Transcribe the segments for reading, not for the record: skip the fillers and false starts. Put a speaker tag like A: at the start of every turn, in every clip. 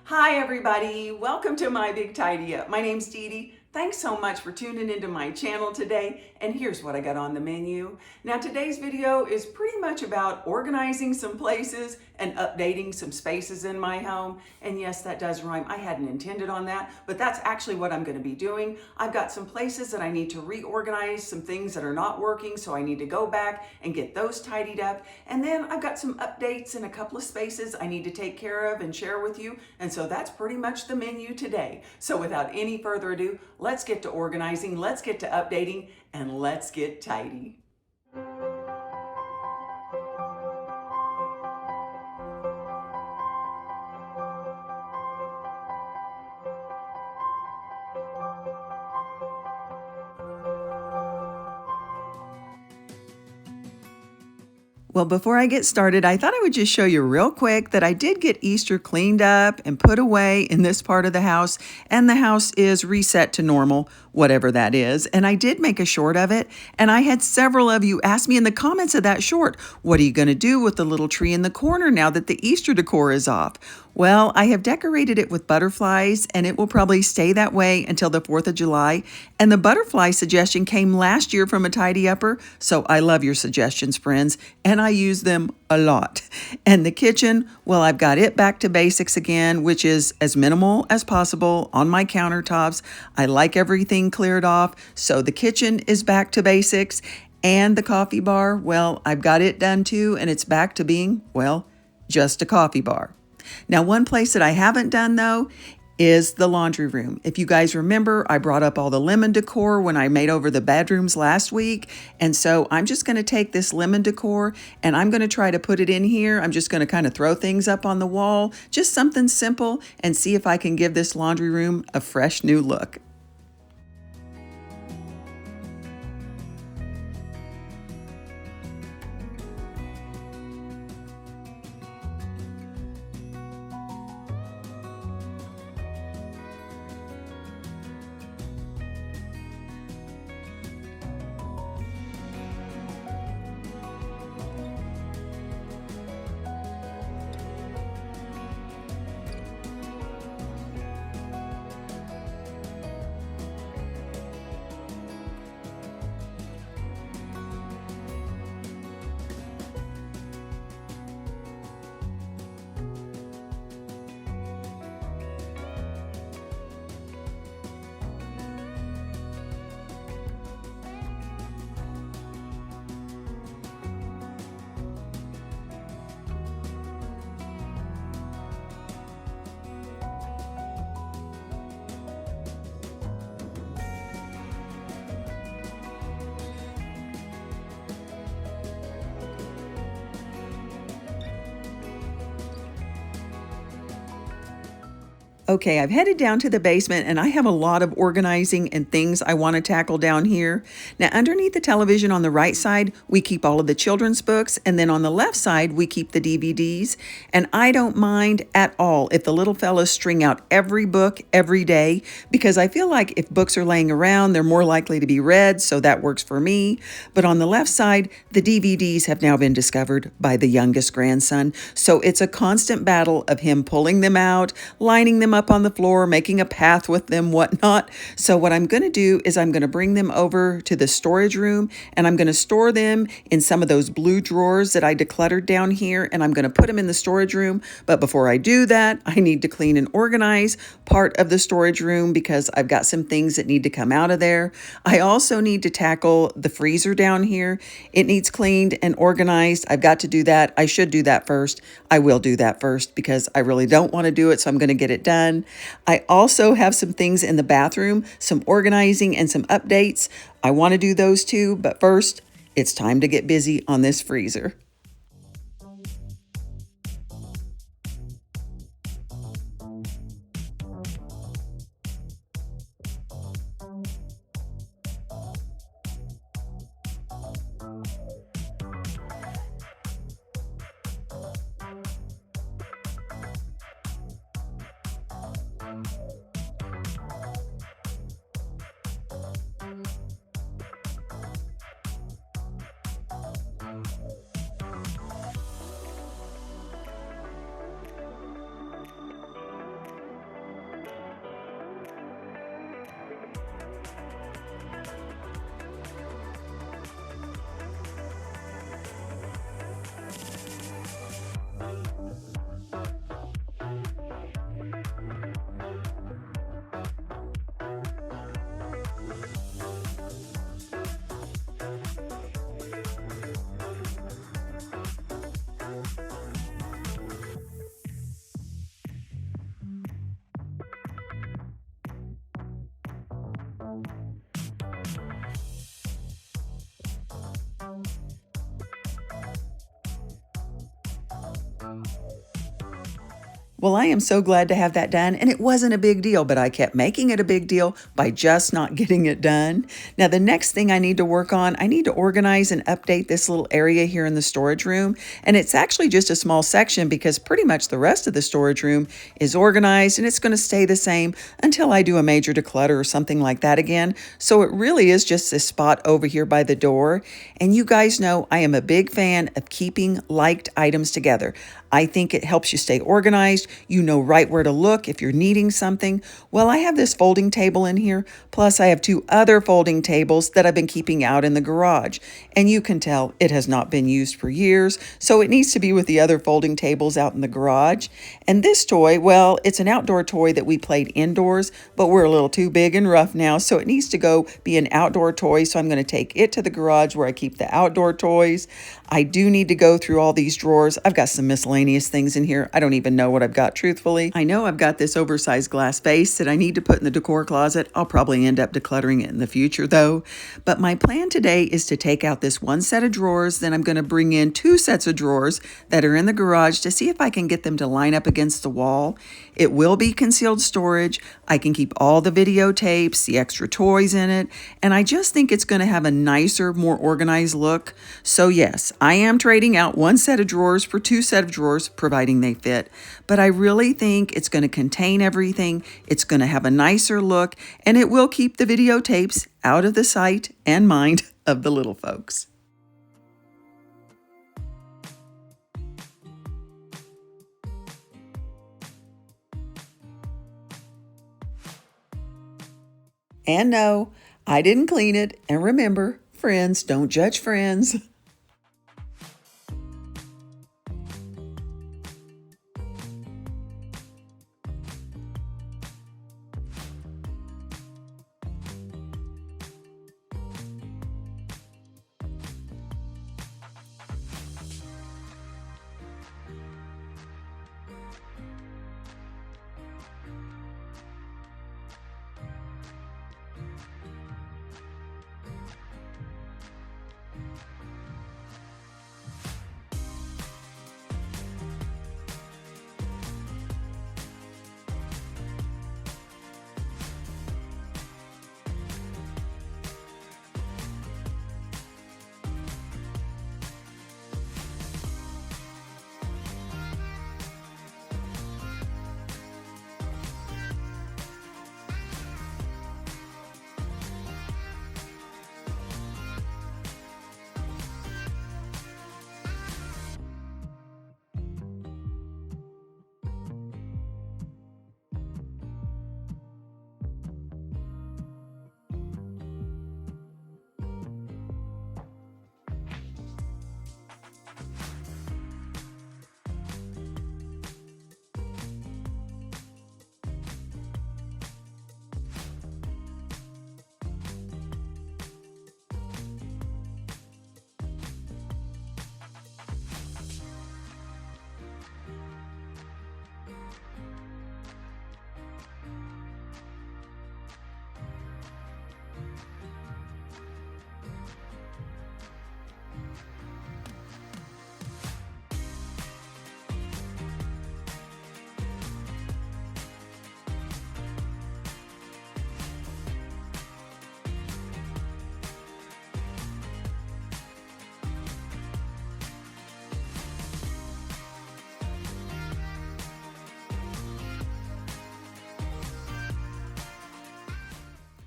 A: Hi everybody, welcome to my big tidy up. My name's Dee Dee. Thanks so much for tuning into my channel today, and here's what I got on the menu. Now today's video is pretty much about organizing some places and updating some spaces in my home. And yes, that does rhyme. I hadn't intended on that, but that's actually what I'm going to be doing. I've got some places that I need to reorganize, some things that are not working, so I need to go back and get those tidied up. And then I've got some updates in a couple of spaces I need to take care of and share with you. And so that's pretty much the menu today. So without any further ado, let's get to organizing, let's get to updating, and let's get tidy. Well, before I get started, I thought I would just show you real quick that I did get Easter cleaned up and put away in this part of the house, and the house is reset to normal, whatever that is. And I did make a short of it, and I had several of you ask me in the comments of that short, what are you going to do with the little tree in the corner now that the Easter decor is off? Well, I have decorated it with butterflies, and it will probably stay that way until the 4th of July. And the butterfly suggestion came last year from a tidy upper, so I love your suggestions, friends, and I use them a lot. And the kitchen, well, I've got it back to basics again, which is as minimal as possible on my countertops. I like everything cleared off, so the kitchen is back to basics. And the coffee bar, well, I've got it done too, and it's back to being, well, just a coffee bar. Now, one place that I haven't done though is the laundry room. If you guys remember, I brought up all the lemon decor when I made over the bedrooms last week. And so I'm just going to take this lemon decor and I'm going to try to put it in here. I'm just going to kind of throw things up on the wall, just something simple, and see if I can give this laundry room a fresh new look. Okay, I've headed down to the basement and I have a lot of organizing and things I want to tackle down here. Now, underneath the television on the right side, we keep all of the children's books, and then on the left side, we keep the DVDs. And I don't mind at all if the little fellas string out every book every day, because I feel like if books are laying around, they're more likely to be read, so that works for me. But on the left side, the DVDs have now been discovered by the youngest grandson, so it's a constant battle of him pulling them out, lining them up on the floor, making a path with them, whatnot. So what I'm going to do is I'm going to bring them over to the storage room, and I'm going to store them in some of those blue drawers that I decluttered down here, and I'm going to put them in the storage room. But before I do that, I need to clean and organize part of the storage room because I've got some things that need to come out of there. I also need to tackle the freezer down here. It needs cleaned and organized. I've got to do that. I should do that first. I will do that first because I really don't want to do it, so I'm going to get it done. I also have some things in the bathroom, some organizing and some updates. I want to do those too, but first, it's time to get busy on this freezer. Well, I am so glad to have that done, and it wasn't a big deal, but I kept making it a big deal by just not getting it done. Now, the next thing I need to work on, I need to organize and update this little area here in the storage room, and it's actually just a small section because pretty much the rest of the storage room is organized, and it's going to stay the same until I do a major declutter or something like that again. So it really is just this spot over here by the door, and you guys know I am a big fan of keeping liked items together. I think it helps you stay organized. You know right where to look if you're needing something. Well, I have this folding table in here, plus I have two other folding tables that I've been keeping out in the garage. And you can tell it has not been used for years, so it needs to be with the other folding tables out in the garage. And this toy, well, it's an outdoor toy that we played indoors, but we're a little too big and rough now, so it needs to go be an outdoor toy, so I'm going to take it to the garage where I keep the outdoor toys. I do need to go through all these drawers. I've got some miscellaneous things in here. I don't even know what I've got, truthfully. I know I've got this oversized glass vase that I need to put in the decor closet. I'll probably end up decluttering it in the future, though. But my plan today is to take out this one set of drawers, then I'm going to bring in two sets of drawers that are in the garage to see if I can get them to line up against the wall. It will be concealed storage. I can keep all the videotapes, the extra toys in it, and I just think it's going to have a nicer, more organized look. So yes, I am trading out one set of drawers for two sets of drawers, providing they fit. But I really think it's going to contain everything, it's going to have a nicer look, and it will keep the videotapes out of the sight and mind of the little folks. And no, I didn't clean it. And remember, friends don't judge friends.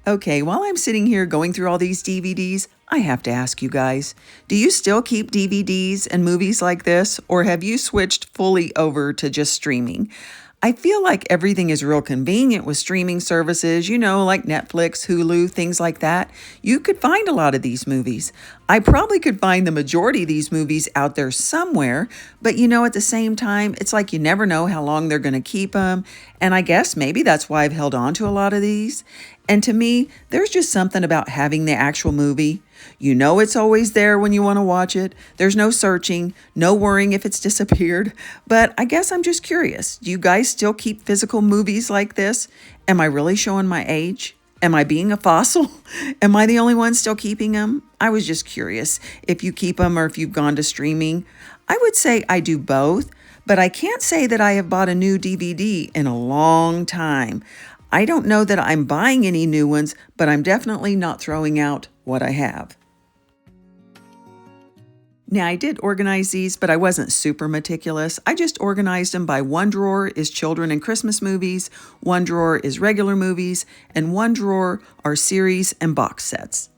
A: Okay, while I'm sitting here going through all these DVDs, I have to ask you guys, do you still keep DVDs and movies like this, or have you switched fully over to just streaming? I feel like everything is real convenient with streaming services, like Netflix, Hulu, things like that. You could find a lot of these movies. I probably could find the majority of these movies out there somewhere, but at the same time, it's like you never know how long they're going to keep them. And I guess maybe that's why I've held on to a lot of these. And to me, there's just something about having the actual movie. It's always there when you want to watch it. There's no searching, no worrying if it's disappeared. But I guess I'm just curious. Do you guys still keep physical movies like this? Am I really showing my age? Am I being a fossil? Am I the only one still keeping them? I was just curious if you keep them or if you've gone to streaming. I would say I do both. but I can't say that I have bought a new DVD in a long time. I don't know that I'm buying any new ones, but I'm definitely not throwing out what I have. Now, I did organize these, but I wasn't super meticulous. I just organized them by one drawer is children and Christmas movies, one drawer is regular movies, and one drawer are series and box sets.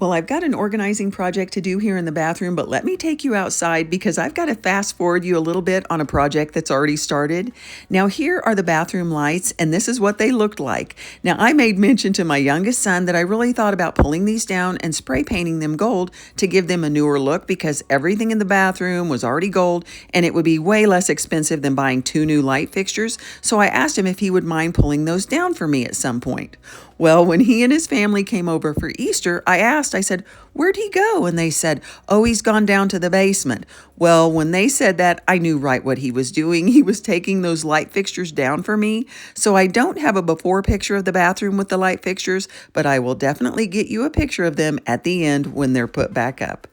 A: Well, I've got an organizing project to do here in the bathroom, but let me take you outside because I've got to fast forward you a little bit on a project that's already started. Now, here are the bathroom lights, and this is what they looked like. Now, I made mention to my youngest son that I really thought about pulling these down and spray painting them gold to give them a newer look because everything in the bathroom was already gold, and it would be way less expensive than buying 2 new light fixtures. So I asked him if he would mind pulling those down for me at some point. Well, when he and his family came over for Easter, I said, "Where'd he go?" And they said, "Oh, he's gone down to the basement." Well, when they said that, I knew right what he was doing. He was taking those light fixtures down for me. So I don't have a before picture of the bathroom with the light fixtures, but I will definitely get you a picture of them at the end when they're put back up.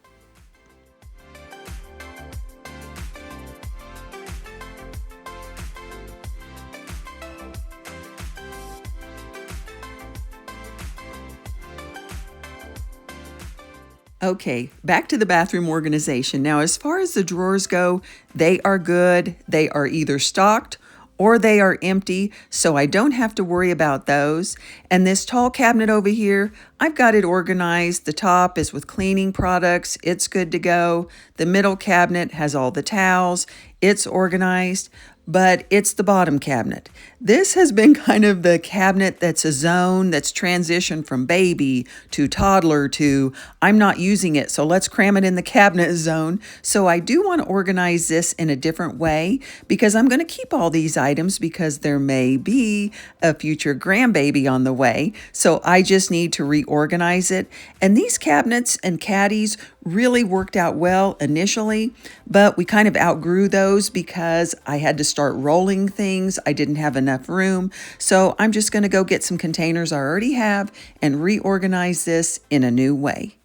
A: Okay, back to the bathroom organization. Now, as far as the drawers go, they are good. They are either stocked or they are empty, so I don't have to worry about those. And this tall cabinet over here, I've got it organized. The top is with cleaning products. It's good to go. The middle cabinet has all the towels. It's organized. But it's the bottom cabinet. This has been kind of the cabinet that's a zone that's transitioned from baby to toddler to I'm not using it, so let's cram it in the cabinet zone. So I do want to organize this in a different way because I'm going to keep all these items because there may be a future grandbaby on the way. So I just need to reorganize it. And these cabinets and caddies really worked out well initially, but we kind of outgrew those because I had to start rolling things. I didn't have enough room. So I'm just going to go get some containers I already have and reorganize this in a new way.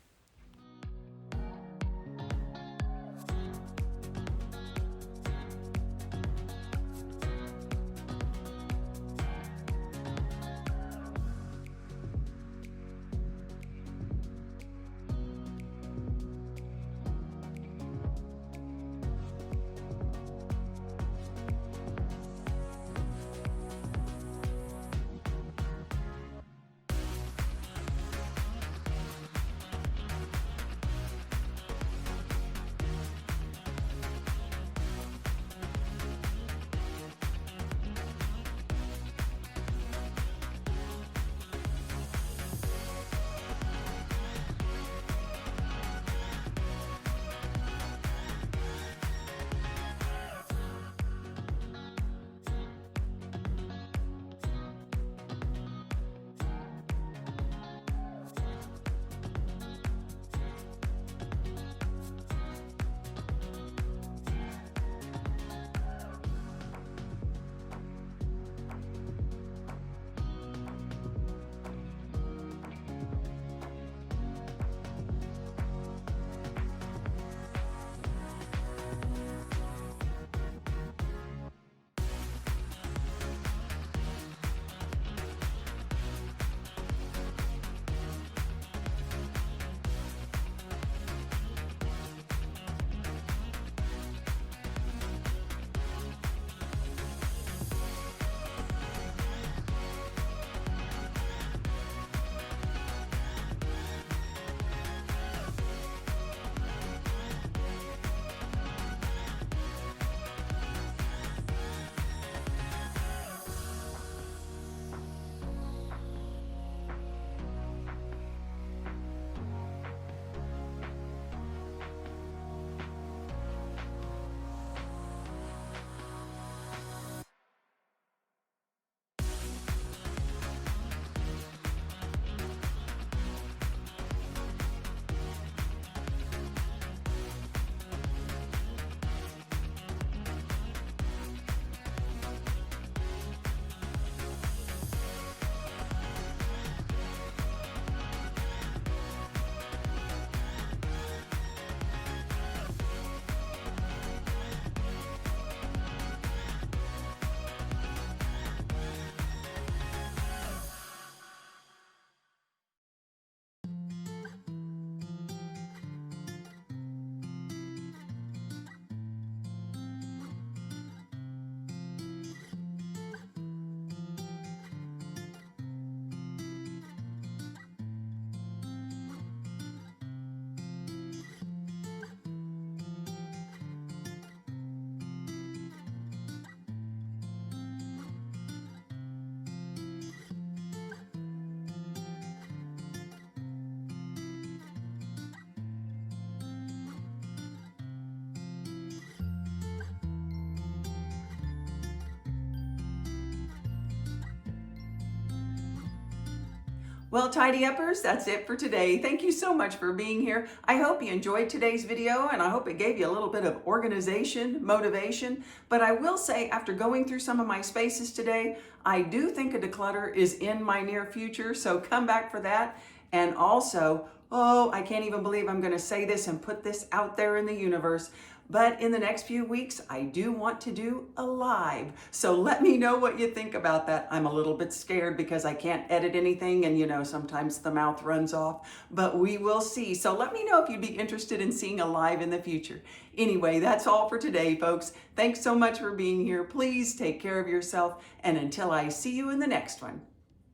A: Well, Tidy Uppers, that's it for today. Thank you so much for being here. I hope you enjoyed today's video and I hope it gave you a little bit of organization, motivation. But I will say, after going through some of my spaces today, I do think a declutter is in my near future, so come back for that. And also, oh, I can't even believe I'm going to say this and put this out there in the universe. But in the next few weeks, I do want to do a live. So let me know what you think about that. I'm a little bit scared because I can't edit anything and sometimes the mouth runs off, but we will see. So let me know if you'd be interested in seeing a live in the future. Anyway, that's all for today, folks. Thanks so much for being here. Please take care of yourself. And until I see you in the next one,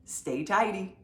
A: stay tidy.